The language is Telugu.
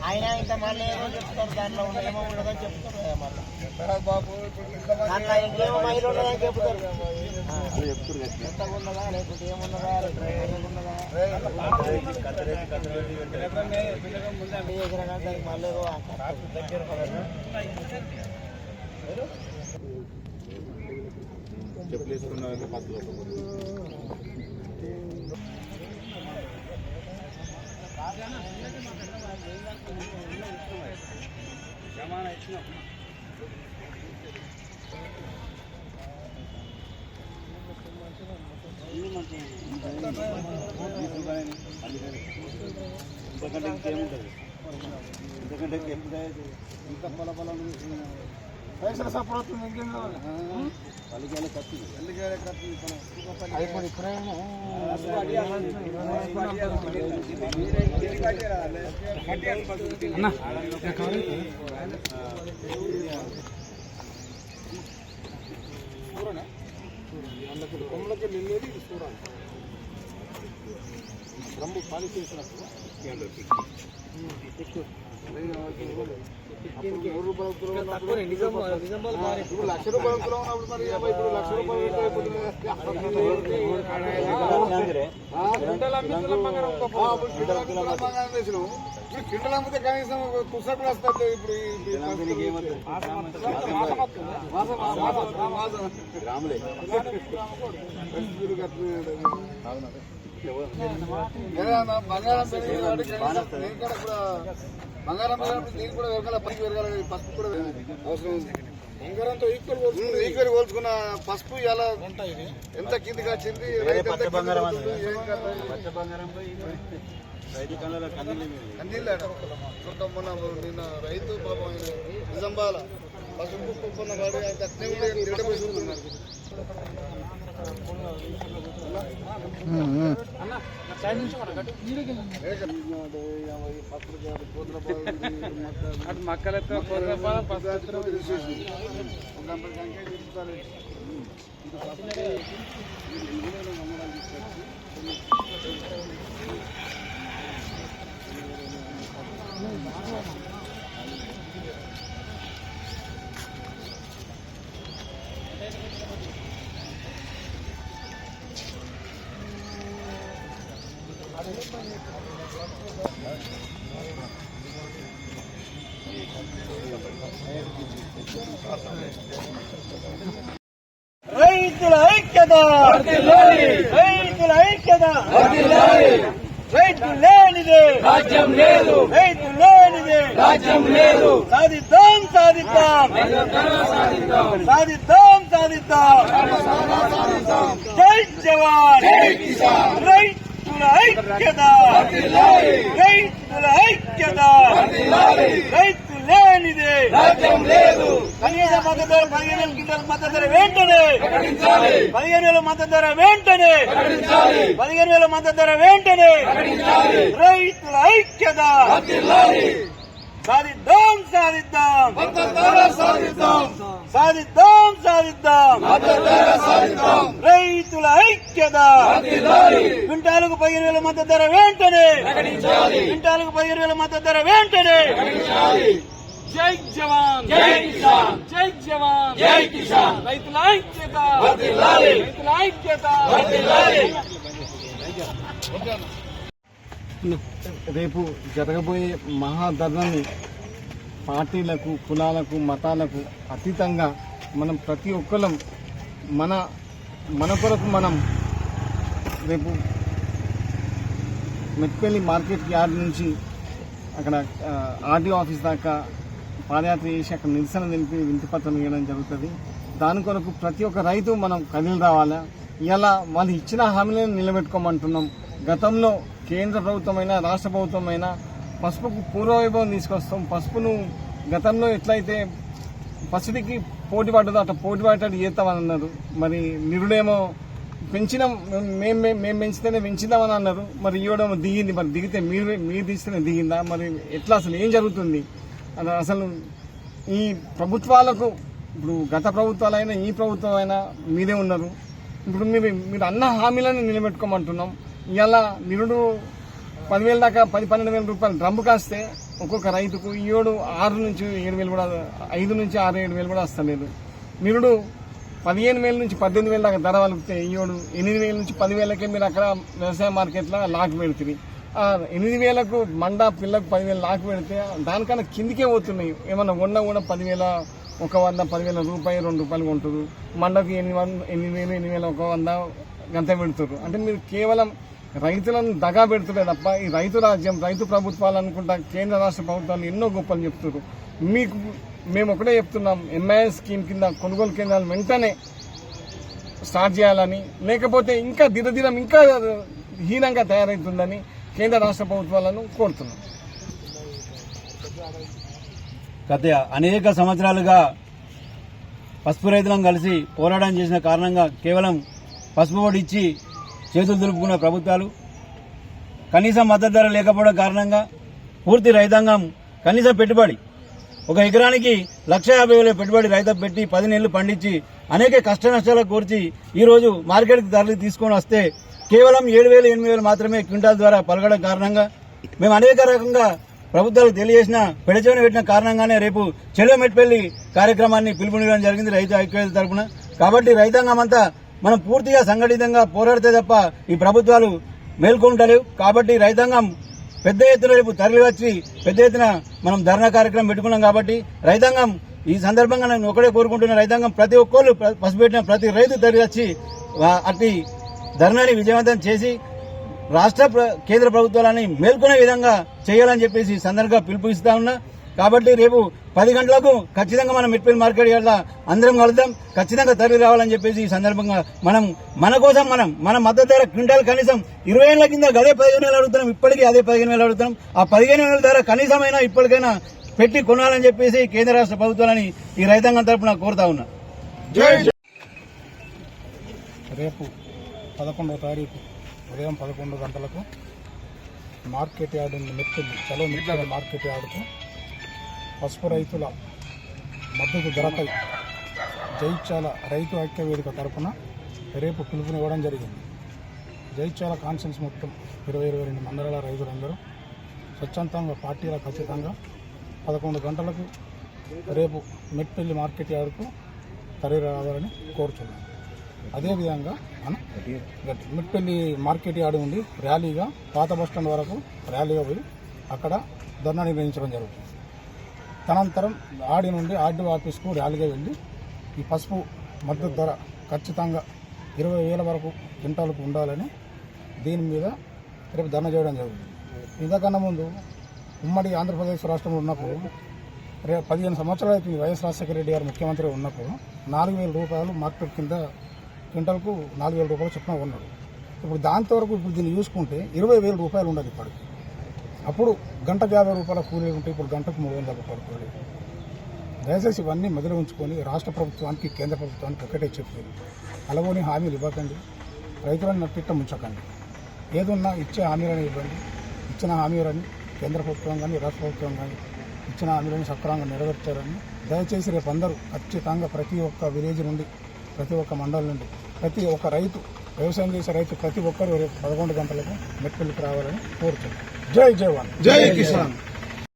ఆయన ఇంకా మళ్ళీ ఏమో చెప్తారు, దాంట్లో ఏమో ఉండదని చెప్తారు, దాంట్లో ఇంకేమో మైలు ఉండదని చెప్తారు. ఎంతగా ఉన్నదా లేకపోతే ఏమున్నదా మళ్ళీ చెప్పులేసుకున్నా పత్తులు ఇంతకంటే ఇంకేముంటుంది, ఇంతకంటే ఎప్పుడే ఇంకా పొలం పైసలు సపోర్ట్ అవుతుంది. ఇంకేం కావాలి? పల్లికాయలు కత్తి అయిపోయి ఇప్పుడేమో కొమ్మలకి వెళ్ళేది చూడాలి. రంగు పాలి చేసినప్పుడు లక్ష రూపాయలు ఉన్నప్పుడు మరి ఇప్పుడు లక్ష రూపాయలు వేసినాం. ఇప్పుడు కింటలు అమ్మితే కనీసం పుస్తకం వస్తుంది. ఇప్పుడు బంగారం బంగారం దీనికి కూడా పెరగాలి, పనికి పెరగాలి, పసుపు కూడా అవసరం ఉంది. బంగారంతో ఈక్వల్ పోల్చుకున్న పసుపు ఇలా ఎంత కిందికి వచ్చింది, మొన్న నిన్న రైతు పాపం నిజంబాల పసుపు కొన్న వాడు అట్నే ఉండే చూస్తున్నారు. మక్కలతో రైతుల ఐక్యత, రైతుల ఐక్యత, రైతు లేనిదే రాజ్యం లేదు, రైతు లేనిదే రాజ్యం లేదు. సాధిద్దాం సాధిద్దాం సాధిద్దాం సాధిద్దాం. జై జవాన్ జై కిసాన్. రైతుల ఐక్యత, రైతుల ఐక్యత, రైతు లేనిదే రాజ్యం లేదు. కనీస మద్దతు ధర 15,000 క్వింటాల్ మద్దతు ధర వెంటనే 15,000 మద్దతు ధర వెంటనే 15,000 మద్దతు ధర వెంటనే. రైతుల ఐక్యత. సాధిద్దాం సాధిద్దాం సాధిద్దాం సాధిద్దాం. రైతుల ఐక్యత. క్వింటాలకు 15,000 మద్దతు ధర వెంటనే, క్వింటాలకు 15,000 మద్దతు ధర వెంటనే. జై జవాన్ జై కిసాన్, జై జవాన్ జై కిసాన్. రైతుల ఐక్యత, రైతుల ఐక్యత. రేపు జరగబోయే మహాధర్నాన్ని పార్టీలకు, కులాలకు, మతాలకు అతీతంగా మనం ప్రతి ఒక్కరం మన కొరకు మనం రేపు మెట్పల్లి మార్కెట్ యార్డ్ నుంచి అక్కడ ఆర్డీఓ ఆఫీస్ దాకా పాదయాత్ర చేసి అక్కడ నిరసన తెలిపి వింతిపత్రం ఇవ్వడం జరుగుతుంది. దాని కొరకు ప్రతి ఒక్క రైతు మనం కదిలి రావాలా. ఇలా వాళ్ళు ఇచ్చిన హామీలను నిలబెట్టుకోమంటున్నాం. గతంలో కేంద్ర ప్రభుత్వమైనా రాష్ట్ర ప్రభుత్వమైనా పసుపుకు పూర్వవైభవం తీసుకొస్తాం. పసుపును గతంలో ఎట్లయితే పసుపుకి పోటీ పడ్డదో అట్లా పోటీ పడ్డట్టు చేస్తామని అన్నారు. మరి నిరుడేమో పెంచినాం, మేము పెంచితేనే పెంచుదామని అన్నారు. మరి ఇవ్వడం దిగింది. మరి దిగితే మీరు తీస్తేనే దిగిందా? మరి ఎట్లా అసలు ఏం జరుగుతుంది? అసలు ఈ ప్రభుత్వాలకు, ఇప్పుడు గత ప్రభుత్వాలైనా ఈ ప్రభుత్వం అయినా మీరే ఉన్నారు. ఇప్పుడు మీరు అన్న హామీలను నిలబెట్టుకోమంటున్నాం. ఇలా నిరుడు 10,000 దాకా 10-12,000 రూపాయలు డ్రమ్ము కాస్తే ఒక్కొక్క రైతుకు ఈ 6 నుంచి 7,000 కూడా 5 నుంచి 6-7,000 కూడా వస్తలేదు. నిరుడు 15,000 నుంచి 18,000 దాకా ధర వలిపితే ఈ 8,000 నుంచి 10,000కే మీరు అక్కడ వ్యవసాయ మార్కెట్లో లాక్ పెడుతుంది. 8,000కు మండా పిల్లకు 10,000 లాక్ పెడితే దానికన్నా కిందికే పోతున్నాయి. ఏమన్నా ఉన్నా కూడా 10,000 10,000 రూపాయలు 2 రూపాయలు కొంటారు. మండకు 8,000 100 గంట పెడుతున్నారు. అంటే మీరు కేవలం రైతులను దగా పెడుతున్నారు తప్ప ఈ రైతు రాజ్యం రైతు ప్రభుత్వాలు అనుకుంటా కేంద్ర రాష్ట్ర ప్రభుత్వాలు ఎన్నో గొప్పలు చెప్తున్నారు. మీకు మేము ఒకటే చెప్తున్నాం, ఎంఐఎస్ స్కీమ్ కింద కొనుగోలు కేంద్రాలు వెంటనే స్టార్ట్ చేయాలని, లేకపోతే ఇంకా దినదినం ఇంకా హీనంగా తయారవుతుందని కేంద్ర రాష్ట్ర ప్రభుత్వాలను కోరుతున్నాం. గత అనేక సంవత్సరాలుగా పసుపు రైతులను కలిసి పోరాటం చేసిన కారణంగా కేవలం పసుపు బోర్డు ఇచ్చి చేతులు దులుపుకున్న ప్రభుత్వాలు, కనీసం మద్దతు ధర లేకపోవడం కారణంగా పూర్తి రైతాంగం కనీసం పెట్టుబడి 1 ఎకరానికి 1,50,000 పెట్టుబడి రైతు పెట్టి 10 నెలలు పండించి అనేక కష్ట నష్టాలకు కోర్చి ఈరోజు మార్కెట్కి ధరలు తీసుకొని వస్తే కేవలం 7,000, 8,000 మాత్రమే క్వింటాల్ ద్వారా పలకడం కారణంగా మేము అనేక రకంగా ప్రభుత్వాలకు తెలియజేసిన పెడచెవిన పెట్టిన కారణంగానే రేపు చెలో మెట్పల్లి కార్యక్రమాన్ని పిలుపునివ్వడం జరిగింది రైతు ఐక్యత తరఫున. కాబట్టి రైతాంగం అంతా మనం పూర్తిగా సంఘటితంగా పోరాడితే తప్ప ఈ ప్రభుత్వాలు మేల్కొంటలేవు. కాబట్టి రైతాంగం పెద్ద ఎత్తున రేపు తరలి వచ్చి పెద్ద ఎత్తున మనం ధర్నా కార్యక్రమం పెట్టుకున్నాం. కాబట్టి రైతాంగం ఈ సందర్భంగా నేను ఒకటే కోరుకుంటున్న, రైతాంగం ప్రతి ఒక్కళ్ళు పసుపెట్టిన ప్రతి రైతు తరలి వచ్చి అట్టి ధర్నాని విజయవంతం చేసి రాష్ట్ర కేంద్ర ప్రభుత్వాలని మేల్కొనే విధంగా చేయాలని చెప్పేసి సందర్భంగా పిలుపు ఇస్తా ఉన్నా. కాబట్టి రేపు 10 గంటలకు ఖచ్చితంగా మనం మెట్పల్లి మార్కెట్ యార్డ్లో అందరం కలుద్దాం, ఖచ్చితంగా తరలి రావాలని చెప్పేసి ఈ సందర్భంగా మన కోసం మన మద్దతు ధర క్వింటాల్ కనీసం 20 ఏళ్ల కింద అదే 15,000 అడుగుతున్నాం, ఇప్పటికీ అదే 15,000 అడుగుతున్నాం. ఆ 15,000 ధర కనీసమైనా ఇప్పటికైనా పెట్టి కొనాలని చెప్పేసి కేంద్ర రాష్ట్ర ప్రభుత్వాలని ఈ రైతాంగం తరఫున కోరుతా ఉన్నా. రేపు 11వ తారీఖు ఉదయం 11 గంటలకు మార్కెట్ యార్డు మెట్పల్లి చలో మెట్పల్లి మార్కెట్ యార్డుకు పసుపు రైతుల మద్దతు ధరపై జైత్యాల రైతు ఐక్య వేదిక తరఫున రేపు పిలుపునివ్వడం జరిగింది. జైత్యాల కాన్ఫరెన్స్ మొత్తం 22 మండలాల రైతులందరూ స్వచ్ఛందంగా పార్టీల ఖచ్చితంగా 11 గంటలకు రేపు మెట్పల్లి మార్కెట్ యార్డుకు తరలి రావాలని కోరుచున్నాం. అదేవిధంగా మెట్పల్లి మార్కెట్ యార్డు నుండి ర్యాలీగా పాత బస్టాండ్ వరకు ర్యాలీగా పోయి అక్కడ ధర్నా నిర్వహించడం జరుగుతుంది. తనంతరం ఆడి నుండి ఆర్డీఓ ఆఫీస్కు ర్యాలీగా వెళ్ళి ఈ పసుపు మద్దతు ధర ఖచ్చితంగా 20,000 వరకు క్వింటాలకు ఉండాలని దీని మీద రేపు ధర్నా చేయడం జరుగుతుంది. ఇంతకన్నా ముందు ఉమ్మడి ఆంధ్రప్రదేశ్ రాష్ట్రంలో ఉన్నప్పుడు 15 సంవత్సరాలు అవుతుంది వైఎస్ రాజశేఖర రెడ్డి గారు ముఖ్యమంత్రి ఉన్నప్పుడు 4,000 రూపాయలు మార్కెట్ కింద క్వింటాల్కు 4,000 రూపాయలు చొప్పున ఉన్నాడు. ఇప్పుడు దాంతో వరకు ఇప్పుడు దీన్ని చూసుకుంటే 20,000 రూపాయలు ఉండదు. ఇప్పటికి అప్పుడు గంటకు 50 రూపాయల కూలీ ఉంటే ఇప్పుడు గంటకు 300 రూపాయల కూలీ. దయచేసి ఇవన్నీ మొదలు ఉంచుకొని రాష్ట్ర ప్రభుత్వానికి కేంద్ర ప్రభుత్వానికి ఒకటే చెప్పేది, అలవోని హామీలు ఇవ్వకండి, రైతులను నట్టిట్ట ముంచకండి. ఏదున్నా ఇచ్చే హామీలను ఇవ్వండి. ఇచ్చిన హామీలని కేంద్ర ప్రభుత్వం కానీ రాష్ట్ర ప్రభుత్వం కానీ ఇచ్చిన హామీలను సక్రమంగా నెరవేర్చారని దయచేసి రేపు అందరూ ఖచ్చితంగా ప్రతి ఒక్క విలేజ్ నుండి ప్రతి ఒక్క మండలం నుండి ప్రతి ఒక్క రైతు వ్యవసాయం చేసే రైతు ప్రతి ఒక్కరు రేపు 11 గంటలకు మెట్పల్లికి రావాలని కోరుతున్నాను. జై జవాన్, జై కిసాన్.